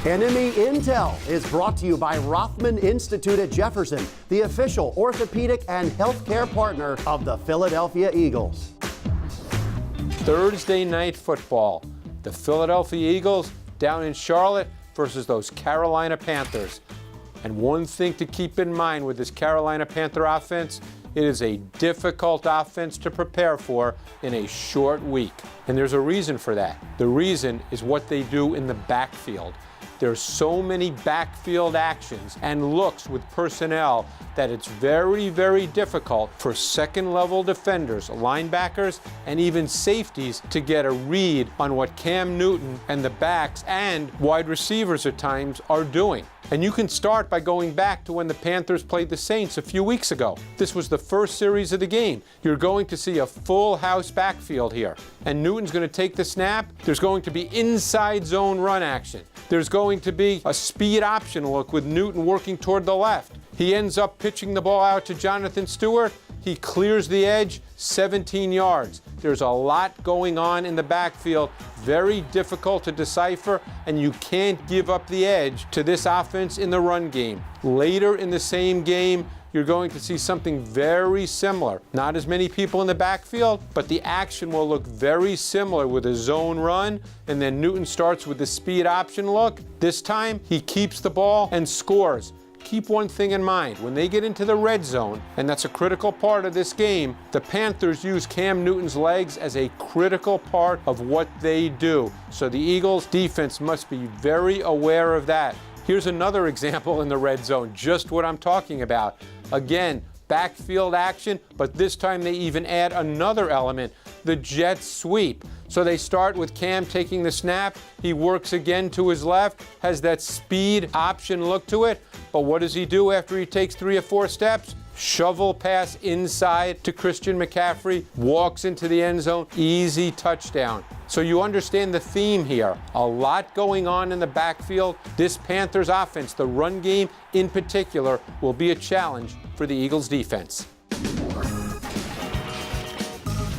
Enemy Intel is brought to you by Rothman Institute at Jefferson, the official orthopedic and healthcare partner of the Philadelphia Eagles. Thursday night football. The Philadelphia Eagles down in Charlotte versus those Carolina Panthers. And one thing to keep in mind with this Carolina Panther offense, it is a difficult offense to prepare for in a short week. And there's a reason for that. The reason is what they do in the backfield. There's so many backfield actions and looks with personnel that it's very, very difficult for second-level defenders, linebackers, and even safeties to get a read on what Cam Newton and the backs and wide receivers at times are doing. And you can start by going back to when the Panthers played the Saints a few weeks ago. This was the first series of the game. You're going to see a full house backfield here. And Newton's going to take the snap. There's going to be inside zone run action. There's going to be a speed option look with Newton working toward the left. He ends up pitching the ball out to Jonathan Stewart. He clears the edge, 17 yards. There's a lot going on in the backfield, very difficult to decipher, and you can't give up the edge to this offense in the run game. Later in the same game, you're going to see something very similar. Not as many people in the backfield, but the action will look very similar with a zone run, and then Newton starts with the speed option look. This time, he keeps the ball and scores. Keep one thing in mind, when they get into the red zone, and that's a critical part of this game, the Panthers use Cam Newton's legs as a critical part of what they do. So the Eagles defense must be very aware of that. Here's another example in the red zone, just what I'm talking about. Again, backfield action, but this time they even add another element, the jet sweep. So they start with Cam taking the snap. He works again to his left, has that speed option look to it. But what does he do after he takes 3 or 4 steps? Shovel pass inside to Christian McCaffrey, walks into the end zone, easy touchdown. So you understand the theme here. A lot going on in the backfield. This Panthers offense, the run game in particular, will be a challenge for the Eagles defense.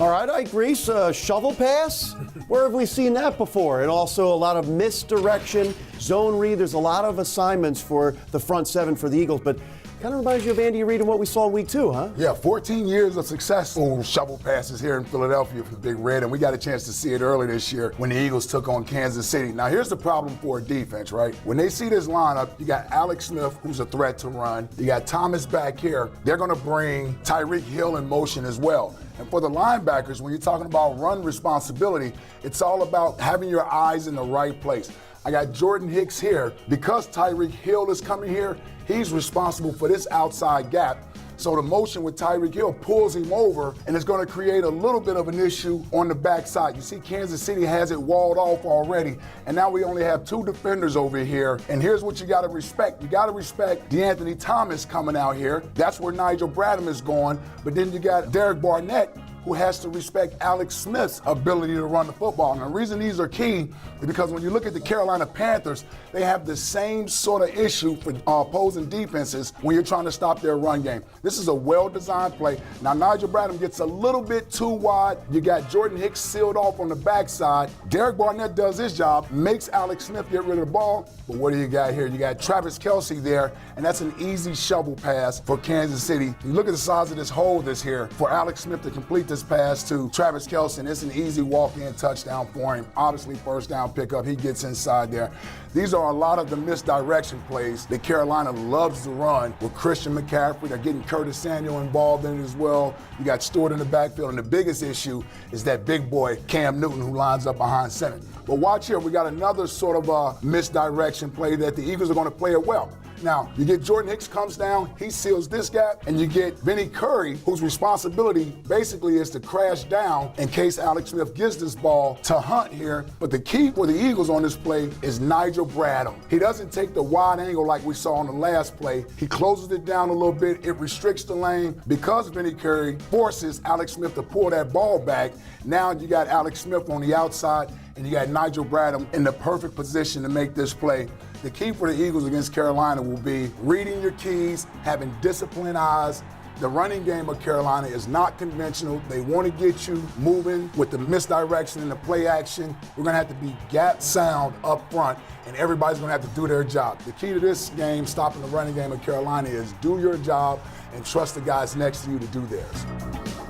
All right, Ike Reese, shovel pass? Where have we seen that before? And also a lot of misdirection, zone read. There's a lot of assignments for the front seven for the Eagles, but kind of reminds you of Andy Reid and what we saw in week 2, huh? Yeah, 14 years of successful shovel passes here in Philadelphia for Big Red, and we got a chance to see it earlier this year when the Eagles took on Kansas City. Now, here's the problem for a defense, right? When they see this lineup, you got Alex Smith, who's a threat to run. You got Thomas back here. They're going to bring Tyreek Hill in motion as well. And for the linebackers, when you're talking about run responsibility, it's all about having your eyes in the right place. I got Jordan Hicks here. Because Tyreek Hill is coming here, he's responsible for this outside gap. So the motion with Tyreek Hill pulls him over, and it's going to create a little bit of an issue on the backside. You see Kansas City has it walled off already, and now we only have 2 defenders over here. And here's what you got to respect. You got to respect DeAnthony Thomas coming out here. That's where Nigel Bradham is going. But then you got Derek Barnett, who has to respect Alex Smith's ability to run the football. And the reason these are key is because when you look at the Carolina Panthers, they have the same sort of issue for opposing defenses when you're trying to stop their run game. This is a well-designed play. Now, Nigel Bradham gets a little bit too wide. You got Jordan Hicks sealed off on the backside. Derek Barnett does his job, makes Alex Smith get rid of the ball. But what do you got here? You got Travis Kelce there, and that's an easy shovel pass for Kansas City. You look at the size of this hole that's here for Alex Smith to complete this pass to Travis Kelce, and it's an easy walk-in touchdown for him. Obviously, first down pickup. He gets inside there. These are a lot of the misdirection plays that Carolina loves to run with Christian McCaffrey. They're getting Curtis Samuel involved in it as well. You got Stewart in the backfield, and the biggest issue is that big boy, Cam Newton, who lines up behind center. But watch here. We got another sort of a misdirection play that the Eagles are going to play it well. Now, you get Jordan Hicks comes down, he seals this gap, and you get Vinny Curry, whose responsibility basically is to crash down in case Alex Smith gives this ball to Hunt here. But the key for the Eagles on this play is Nigel Bradham. He doesn't take the wide angle like we saw on the last play. He closes it down a little bit. It restricts the lane. Because Vinny Curry forces Alex Smith to pull that ball back, now you got Alex Smith on the outside, and you got Nigel Bradham in the perfect position to make this play. The key for the Eagles against Carolina will be reading your keys, having disciplined eyes, The running game of Carolina is not conventional. They want to get you moving with the misdirection and the play action. We're going to have to be gap sound up front, and everybody's going to have to do their job. The key to this game, stopping the running game of Carolina, is do your job and trust the guys next to you to do theirs.